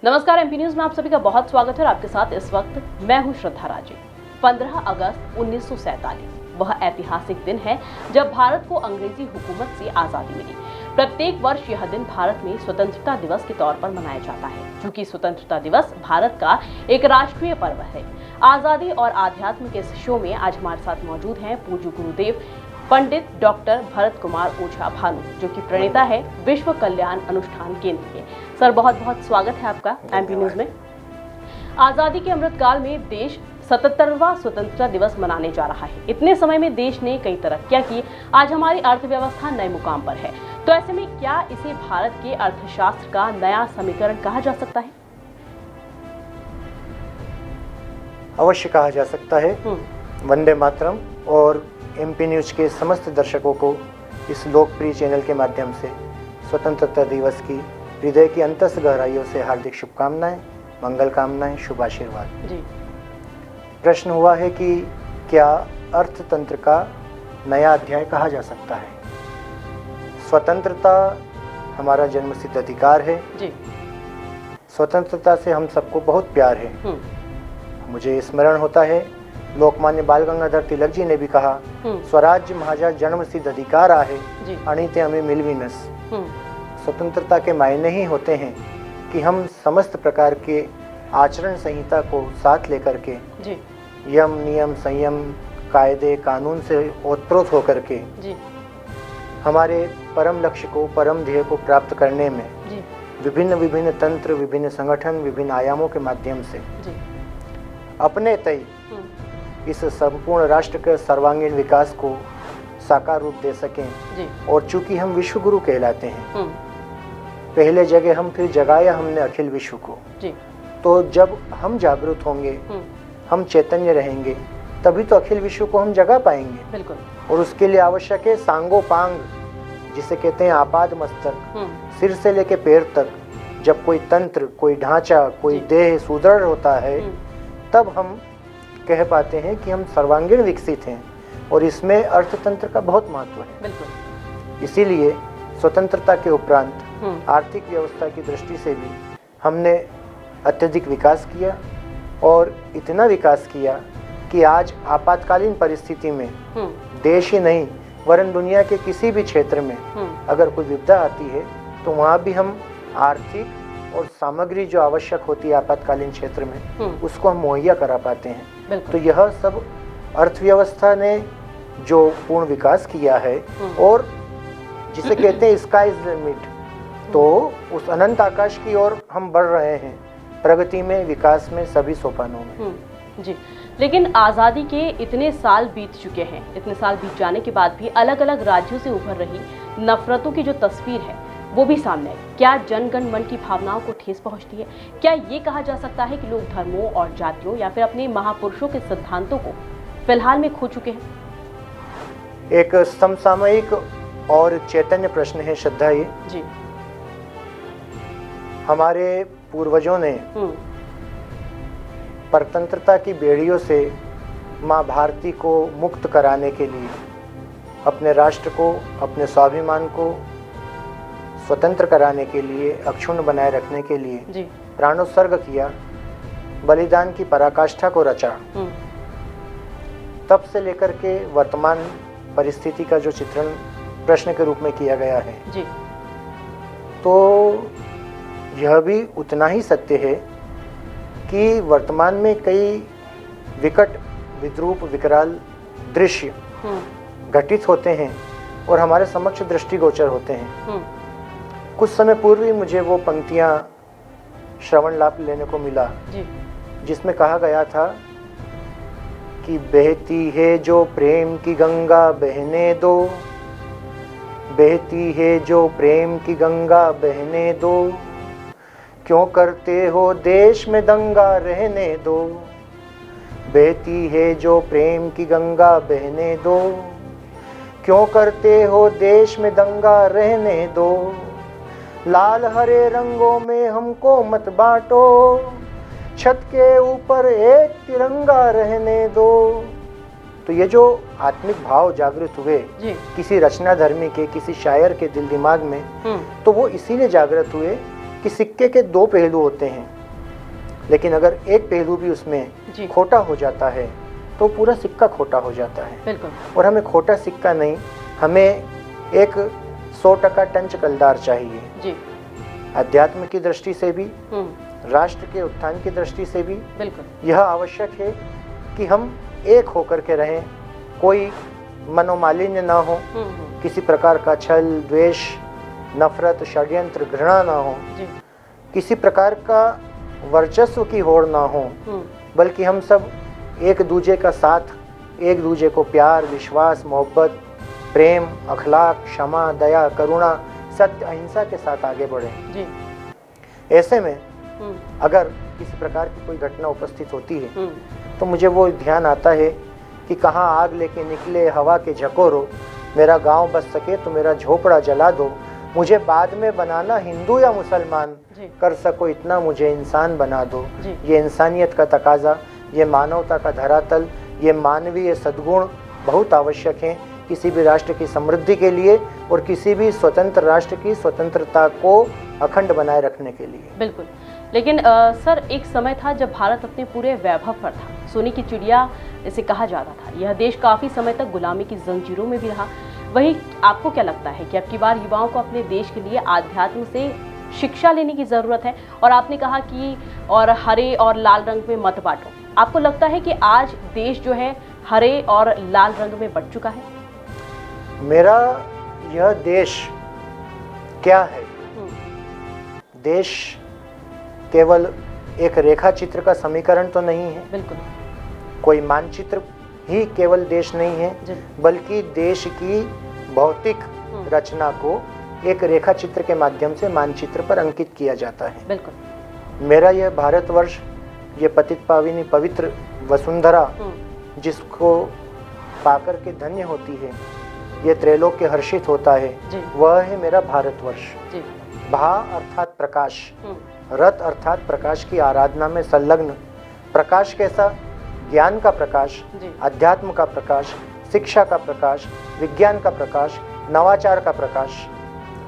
नमस्कार, MP news में आप सभी का बहुत स्वागत है और आपके साथ इस वक्त मैं हूं श्रद्धा राजे। 15 अगस्त 1947 वह ऐतिहासिक दिन है जब भारत को अंग्रेजी हुकूमत से आजादी मिली। प्रत्येक वर्ष यह दिन भारत में स्वतंत्रता दिवस के तौर पर मनाया जाता है, क्योंकि स्वतंत्रता दिवस भारत का एक राष्ट्रीय पर्व है। आजादी और आध्यात्म के इस शो में आज हमारे साथ मौजूद हैं पूज्य गुरुदेव पंडित डॉक्टर भरत कुमार ओझा भानु, जो कि प्रणेता है विश्व कल्याण अनुष्ठान केंद्र के। सर, बहुत बहुत स्वागत है आपका एमपी न्यूज में। आजादी के अमृतकाल में देश 77वां स्वतंत्रता दिवस मनाने जा रहा है। इतने समय में देश ने कई तरक्कियां की, आज हमारी अर्थव्यवस्था नए मुकाम पर है। तो ऐसे में क्या इसे भारत के अर्थशास्त्र का नया समीकरण कहा जा सकता है? अवश्य कहा जा सकता है। वंदे मातरम और एमपी न्यूज के समस्त दर्शकों को इस लोकप्रिय चैनल के माध्यम से स्वतंत्रता दिवस की हृदय की अंतस्थ गहराइयों से हार्दिक शुभकामनाएं, मंगल कामनाएं, शुभ आशीर्वाद। प्रश्न हुआ है कि क्या अर्थतंत्र का नया अध्याय कहा जा सकता है? स्वतंत्रता हमारा जन्मसिद्ध अधिकार है जी। स्वतंत्रता से हम सबको बहुत प्यार है। मुझे स्मरण होता है, लोकमान्य बाल गंगाधर तिलक जी ने भी कहा, स्वराज्य महाजा जन्म सिद्ध अधिकार आहे, अणिते हमें मिलविनस। स्वतंत्रता के मायने ही होते हैं कि हम समस्त प्रकार के आचरण संहिता को साथ लेकर के यम नियम संयम कायदे कानून से ओतप्रोत होकर के हमारे परम लक्ष्य को, परम ध्येय को प्राप्त करने में विभिन्न विभिन्न तंत्र, विभिन्न संगठन, विभिन्न आयामों के माध्यम से अपने तय इस संपूर्ण राष्ट्र के सर्वांगीण विकास को साकार रूप दे सकें। और चूंकि हम विश्व गुरु कहलाते हैं, पहले जगह हम फिर जगाया हमने अखिल विश्व को। तो जब हम जागरूक होंगे, हम चैतन्य रहेंगे, तभी तो अखिल विश्व को हम जगा पाएंगे। बिल्कुल। और उसके लिए आवश्यक है सांगोपांग, जिसे कहते हैं आपाद मस्तक, सिर से लेके पैर तक। जब कोई तंत्र, कोई ढांचा, कोई देह सुदृढ़ होता है, तब हम कह पाते हैं कि हम सर्वांगीण विकसित हैं। और इसमें अर्थतंत्र का बहुत महत्व है। बिल्कुल। इसीलिए स्वतंत्रता के उपरांत आर्थिक व्यवस्था की दृष्टि से भी हमने अत्यधिक विकास किया, और इतना विकास किया कि आज आपातकालीन परिस्थिति में देश ही नहीं वरन दुनिया के किसी भी क्षेत्र में अगर कोई विपदा आती है, तो वहाँ भी हम आर्थिक और सामग्री जो आवश्यक होती है आपातकालीन क्षेत्र में, उसको हम मुहैया करा पाते हैं। तो यह सब अर्थव्यवस्था ने जो पूर्ण विकास किया है, और जिसे कहते हैं स्काई इज लिमिट, तो उस अनंत आकाश की ओर हम बढ़ रहे हैं, प्रगति में, विकास में, सभी सोपानों में। जी, लेकिन आज़ादी के इतने साल बीत चुके हैं, इतने साल बीत जाने के बाद भी अलग अलग राज्यों से उभर रही नफरतों की जो तस्वीर है वो भी सामने आई। क्या जनगण मन की भावनाओं को ठेस पहुंचती है? क्या ये कहा जा सकता है कि लोग धर्मों और जातियों या फिर अपने महापुरुषों के सिद्धांतों को फिलहाल में खो चुके हैं? एक समसामयिक और चैतन्य प्रश्न है श्रद्धा। ये जी, हमारे पूर्वजों ने परतंत्रता की बेड़ियों से माँ भारती को मुक्त कराने के लिए, अपने राष्ट्र को, अपने स्वाभिमान को स्वतंत्र कराने के लिए, अक्षुण्ण बनाए रखने के लिए प्राणोत्सर्ग किया, बलिदान की पराकाष्ठा को रचा। तब से लेकर के वर्तमान परिस्थिति का जो चित्रण प्रश्न के रूप में किया गया है जी, तो यह भी उतना ही सत्य है कि वर्तमान में कई विकट, विद्रूप, विकराल दृश्य घटित होते हैं और हमारे समक्ष दृष्टिगोचर होते हैं। कुछ समय पूर्व ही मुझे वो पंक्तियां श्रवण लाभ लेने को मिला जिसमें कहा गया था कि बहती है जो प्रेम की गंगा बहने दो, बहती है जो प्रेम की गंगा बहने दो, क्यों करते हो देश में दंगा रहने दो, बहती है जो प्रेम की गंगा बहने दो, क्यों करते हो देश में दंगा रहने दो, लाल हरे रंगों में हमको मत बांटो, छत के ऊपर एक तिरंगा रहने दो। तो ये जो आत्मिक भाव जागृत हुए किसी रचनाधर्मी के, किसी शायर के दिल दिमाग में, तो वो इसीलिए जागृत हुए कि सिक्के के दो पहलू होते हैं, लेकिन अगर एक पहलू भी उसमें खोटा हो जाता है तो पूरा सिक्का खोटा हो जाता है। बिल्कुल। और हमें खोटा सिक्का नहीं, हमें एक 100% टंचकलदार चाहिए जी। अध्यात्म की दृष्टि से भी, राष्ट्र के उत्थान की दृष्टि से भी बिल्कुल यह आवश्यक है कि हम एक होकर के रहें, कोई मनोमालिन्य ना हो, किसी प्रकार का छल, द्वेष, नफरत, षड्यंत्र, घृणा ना हो, किसी प्रकार का वर्चस्व की होड़ ना हो, बल्कि हम सब एक दूजे का साथ, एक दूजे को प्यार, विश्वास, मोहब्बत, प्रेम, अखलाक, क्षमा, दया, करुणा, सत्य, अहिंसा के साथ आगे बढ़ें। जी। ऐसे में अगर किसी प्रकार की कोई घटना उपस्थित होती है तो मुझे वो ध्यान आता है कि कहाँ आग लेके निकले हवा के झकोरो, मेरा गांव बस सके तो मेरा झोपड़ा जला दो, मुझे बाद में बनाना हिंदू या मुसलमान, कर सको इतना मुझे इंसान बना दो। ये इंसानियत का तकाजा, ये मानवता का धरातल, ये मानवीय सद्गुण बहुत आवश्यक हैं किसी भी राष्ट्र की समृद्धि के लिए और किसी भी स्वतंत्र राष्ट्र की स्वतंत्रता को अखंड बनाए रखने के लिए। बिल्कुल। लेकिन सर, एक समय था जब भारत अपने पूरे वैभव पर था, सोने की चिड़िया इसे कहा जाता था। यह देश काफ़ी समय तक गुलामी की जंजीरों में भी रहा। वही आपको क्या लगता है कि अब की बार युवाओं को अपने देश के लिए आध्यात्म से शिक्षा लेने की ज़रूरत है? और आपने कहा कि और हरे और लाल रंग में मत बांटो, आपको लगता है कि आज देश जो है हरे और लाल रंग में बंट चुका है? मेरा यह देश क्या है? देश केवल एक रेखा चित्र का समीकरण तो नहीं है। बिल्कुल। कोई मानचित्र ही केवल देश नहीं है, बल्कि देश की भौतिक रचना को एक रेखा चित्र के माध्यम से मानचित्र पर अंकित किया जाता है। बिल्कुल। मेरा यह भारतवर्ष, ये पतित पाविनी पवित्र वसुंधरा जिसको पाकर के धन्य होती है, ये त्रैलोक्य हर्षित होता है, वह है मेरा भारतवर्ष। भा अर्थात प्रकाश, रत अर्थात प्रकाश की आराधना में संलग्न। प्रकाश कैसा? ज्ञान का प्रकाश, अध्यात्म का प्रकाश, शिक्षा का प्रकाश, विज्ञान का प्रकाश, नवाचार का प्रकाश।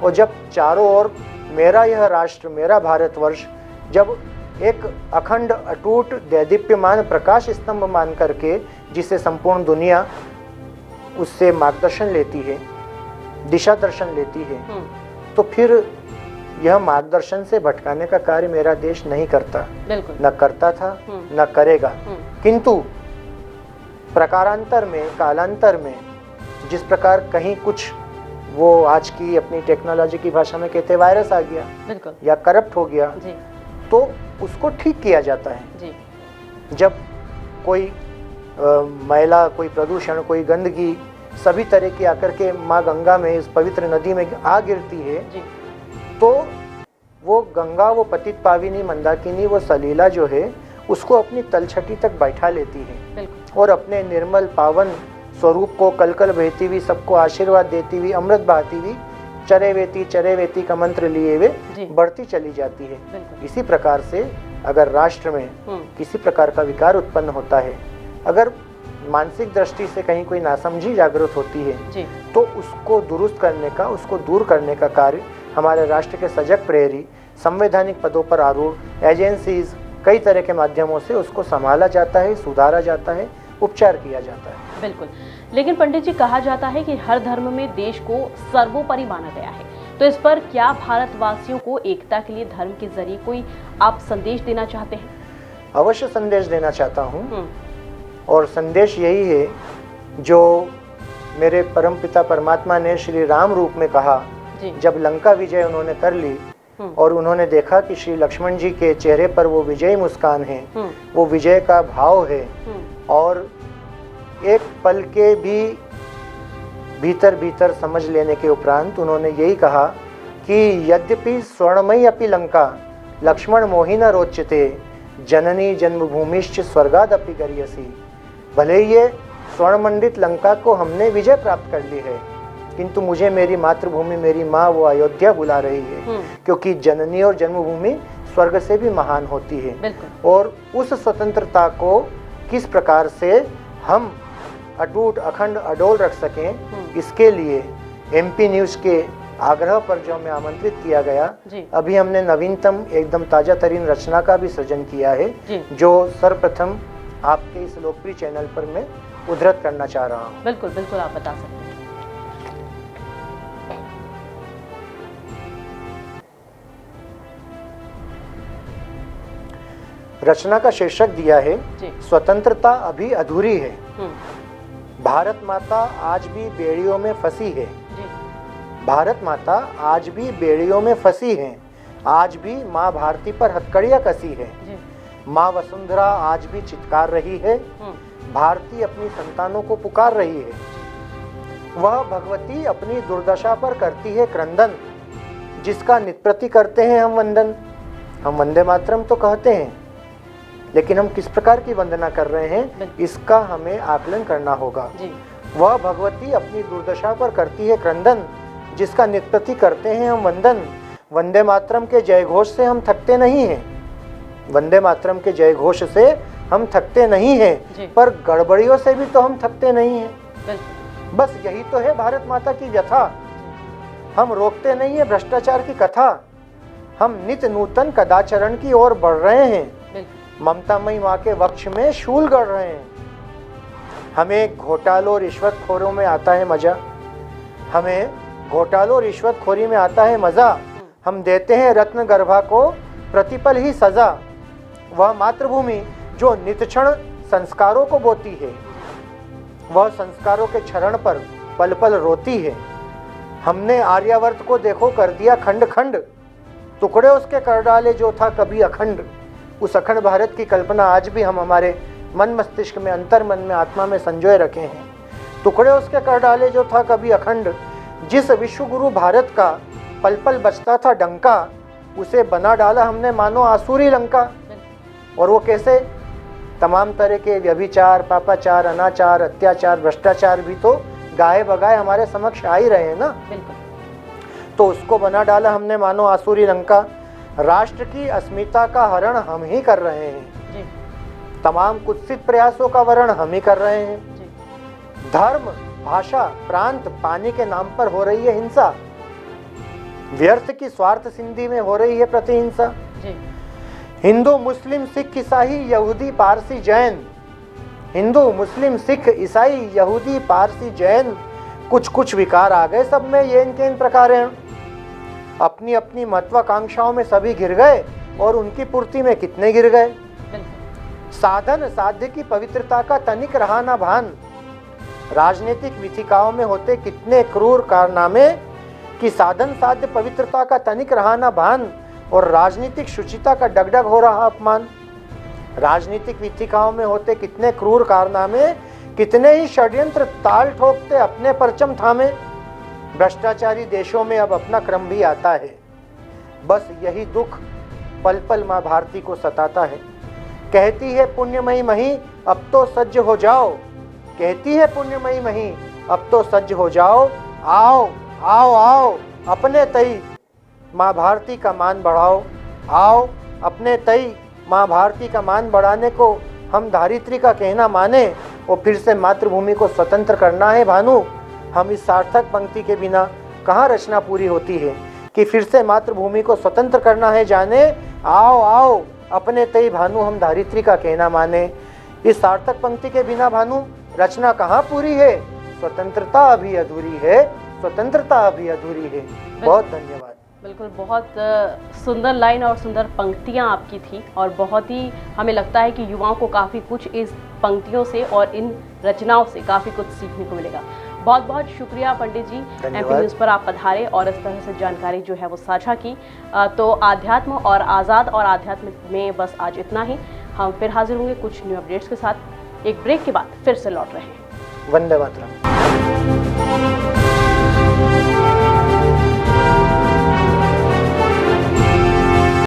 और जब चारों ओर मेरा यह राष्ट्र, मेरा भारतवर्ष जब एक अखंड अटूट दैदीप्यमान प्रकाश स्तंभ मान करके जिसे संपूर्ण दुनिया उससे मार्गदर्शन लेती है, दिशा दर्शन लेती है, तो फिर यह मार्गदर्शन से भटकाने का कार्य मेरा देश नहीं करता। बिल्कुल। न करता था, न करेगा। किंतु प्रकारांतर में, कालांतर में जिस प्रकार कहीं कुछ वो आज की अपनी टेक्नोलॉजी की भाषा में कहते वायरस आ गया, बिल्कुल, या करप्ट हो गया, तो उसको ठीक किया जाता है। जी। जब कोई मैला, कोई प्रदूषण, कोई गंदगी सभी तरह की आकर के माँ गंगा में, इस पवित्र नदी में आ गिरती है, तो वो गंगा, वो पतित पाविनी मंदाकिनी, वो सलीला जो है उसको अपनी तलछटी तक बैठा लेती है और अपने निर्मल पावन स्वरूप को कलकल बहती हुई, सबको आशीर्वाद देती हुई, अमृत बहाती हुई, चरे वेती का मंत्र लिए हुए बढ़ती चली जाती है। इसी प्रकार से अगर राष्ट्र में किसी प्रकार का विकार उत्पन्न होता है, अगर मानसिक दृष्टि से कहीं कोई नासमझी जागृत होती है, तो उसको दुरुस्त करने का, उसको दूर करने का कार्य हमारे राष्ट्र के सजग प्रहरी, संवैधानिक पदों पर आरूढ़ एजेंसीज, कई तरह के माध्यमों से उसको संभाला जाता है, सुधारा जाता है, उपचार किया जाता है। बिल्कुल। लेकिन पंडित जी, कहा जाता है कि हर धर्म में देश को सर्वोपरि माना गया है, तो इस पर क्या भारतवासियों को एकता के लिए धर्म के जरिए कोई आप संदेश देना चाहते हैं? अवश्य संदेश देना चाहता हूँ, और संदेश यही है जो मेरे परमपिता परमात्मा ने श्री राम रूप में कहा। जब लंका विजय उन्होंने कर ली और उन्होंने देखा कि श्री लक्ष्मण जी के चेहरे पर वो विजयी मुस्कान है, वो विजय का भाव है, और एक पल के भी भीतर भीतर समझ लेने के उपरांत उन्होंने यही कहा कि यद्यपि स्वर्णमयी अपि लंका लक्ष्मण मोहिना रोचते जननी जन्मभूमिश्च स्वर्गादपि गरीयसी। भले ये स्वर्णमंडित लंका को हमने विजय प्राप्त कर ली है, किंतु मुझे मेरी मातृभूमि, मेरी माँ वो अयोध्या बुला रही है, क्योंकि जननी और जन्मभूमि स्वर्ग से भी महान होती है। और उस स्वतंत्रता को किस प्रकार से हम अटूट, अखंड, अडोल रख सकें, इसके लिए एमपी न्यूज़ के आग्रह पर जो हमें आमंत्रित किया गया, जी। अभी हमने नवीनतम एकदम ताजा तरीन रचना का भी सृजन किया है, जी। जो सर्वप्रथम आपके इस लोकप्रिय चैनल पर मैं उद्धृत करना चाह रहा हूँ। बिल्कुल बिल्कुल, आप बता सकते हैं। रचना का शीर्षक दिया है जी। स्वतंत्रता अभी अधूरी है, हम्म। भारत माता आज भी बेड़ियों में फंसी है। जी। भारत माता आज भी बेड़ियों में फंसी है, आज भी माँ भारती पर हथकड़ियाँ कसी है। जी। माँ वसुंधरा आज भी चित्कार रही है, भारती अपनी संतानों को पुकार रही है। वह भगवती अपनी दुर्दशा पर करती है क्रंदन, जिसका नित्प्रति करते हैं हम वंदन। हम वंदे मातरम तो कहते हैं, लेकिन हम किस प्रकार की वंदना कर रहे हैं, इसका हमें आकलन करना होगा। जी। वह भगवती अपनी दुर्दशा पर करती है क्रंदन, जिसका नित्प्रति करते हैं हम वंदन। वंदे मातरम के जय घोष से हम थकते नहीं हैं, वंदे मातरम के जय घोष से हम थकते नहीं हैं, पर गड़बड़ियों से भी तो हम थकते नहीं हैं। बस यही तो है भारत माता की व्यथा। हम रोकते नहीं है भ्रष्टाचार की कथा, हम नित नूतन कदाचरण की ओर बढ़ रहे हैं। ममतामयी माँ के वक्ष में शूल गढ़ रहे हैं। हमें घोटालों रिश्वतखोरों में आता है मजा, हमें घोटालों रिश्वतखोरी में आता है मजा। हम देते हैं रत्न गर्भा को प्रतिपल ही सजा। वह मातृभूमि जो नितक्षण संस्कारों को बोती है, वह संस्कारों के क्षरण पर पल पल रोती है। हमने आर्यावर्त को देखो कर दिया खंड खंड, टुकड़े उसके कर डाले जो था कभी अखंड। उस अखंड भारत की कल्पना आज भी हम हमारे मन मस्तिष्क में, अंतर मन में, आत्मा में संजोए रखे हैं। टुकड़े उसके कर डाले जो था कभी अखंड, जिस विश्व गुरु भारत का पल पल बचता था डंका, उसे बना डाला हमने मानो आसुरी लंका। और वो कैसे? तमाम तरह के व्यभिचार, पापाचार, अनाचार, अत्याचार, भ्रष्टाचार भी तो गाए बगाए हमारे समक्ष आ ही रहे हैं ना। तो उसको बना डाला हमने मानो आसुरी लंका। राष्ट्र की अस्मिता का हरण हम ही कर रहे हैं, तमाम कुत्सित प्रयासों का वरण हम ही कर रहे हैं। धर्म, भाषा, प्रांत, पानी के नाम पर हो रही है हिंसा, व्यर्थ की स्वार्थ सिंधी में हो रही है प्रतिहिंसा। हिंदू, मुस्लिम, सिख, ईसाई, यहूदी, पारसी, जैन, हिंदू, मुस्लिम, सिख, ईसाई, यहूदी, पारसी, जैन, कुछ कुछ विकार आ गए सब में, ये इनके इन प्रकार हैं। अपनी अपनी महत्वाकांक्षाओं में सभी घिर गए, और उनकी पूर्ति में कितने गिर गए। साधन साध्य की पवित्रता का तनिक रहा ना भान, राजनीतिक विथिकाओं में होते कितने क्रूर कारनामे, कि साधन साध्य पवित्रता का तनिक रहा ना भान, और राजनीतिक शुचिता का डगडग हो रहा अपमान। राजनीतिक विथिकाओं में होते कितने क्रूर कारनामे, कितने ही षड्यंत्र ताल ठोकते अपने परचम थामे। भ्रष्टाचारी देशों में अब अपना क्रम भी आता है, बस यही दुख पल पल माँ भारती को सताता है। कहती है पुण्यमयी मही अब तो सज्ज हो जाओ, कहती है पुण्यमयी मही अब तो सज्ज हो जाओ। आओ आओ आओ अपने तई माँ भारती का मान बढ़ाओ। आओ अपने तई माँ भारती का मान बढ़ाने को हम धारित्री का कहना माने, और फिर से मातृभूमि को स्वतंत्र करना है भानु। हम इस सार्थक पंक्ति के बिना कहाँ रचना पूरी होती है, कि फिर से मातृभूमि को स्वतंत्र करना है जाने। आओ आओ अपने तई भानु हम धारित्री का कहना माने। इस सार्थक पंक्ति के बिना भानु रचना कहाँ पूरी है। स्वतंत्रता अभी अधूरी है, स्वतंत्रता अभी अधूरी है। बहुत धन्यवाद। बिल्कुल, बहुत सुंदर लाइन और सुंदर पंक्तियाँ आपकी थी, और बहुत ही हमें लगता है कि युवाओं को काफ़ी कुछ इस पंक्तियों से और इन रचनाओं से काफ़ी कुछ सीखने को मिलेगा। बहुत बहुत शुक्रिया पंडित जी, एमपी न्यूज़ पर आप पधारे और इस तरह से जानकारी जो है वो साझा की। तो आध्यात्म और आज़ाद और आध्यात्म में बस आज इतना ही। हम फिर हाजिर होंगे कुछ न्यू अपडेट्स के साथ। एक ब्रेक के बाद फिर से लौट रहे हैं। वंदे मातरम।